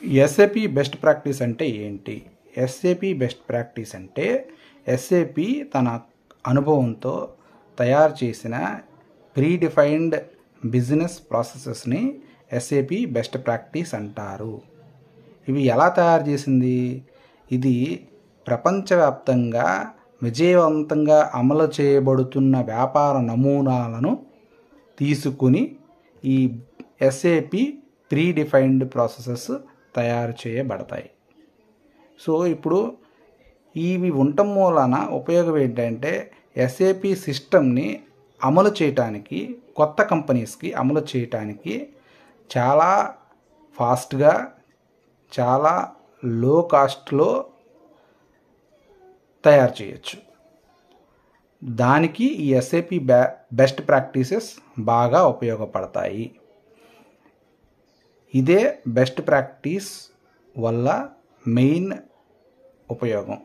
SAP best practice అంటే ఏంటి? SAP best practice అంటే ఎస్ఏపి తన అనుభవంతో తయారు చేసిన ప్రీడిఫైన్డ్ బిజినెస్ ప్రాసెసెస్ని ఎస్ఏపి బెస్ట్ ప్రాక్టీస్ అంటారు. ఇవి ఎలా తయారు చేసింది? ఇది ప్రపంచవ్యాప్తంగా విజయవంతంగా అమలు చేయబడుతున్న వ్యాపార నమూనాలను తీసుకుని ఈ ఎస్ఏపి ప్రీడిఫైన్డ్ ప్రాసెసెస్ తయారు చేయబడతాయి. సో ఇప్పుడు ఇవి ఉండటం మూలన ఉపయోగం ఏంటంటే ఎస్ఏపి సిస్టమ్ని అమలు చేయటానికి, కొత్త కంపెనీస్కి అమలు చేయటానికి చాలా ఫాస్ట్గా, చాలా లో కాస్ట్లో తయారు చేయొచ్చు. దానికి ఈ ఎస్ఏపి బెస్ట్ ప్రాక్టీసెస్ బాగా ఉపయోగపడతాయి. ఇదే బెస్ట్ ప్రాక్టీస్ వల్ల మెయిన్ ఉపయోగం.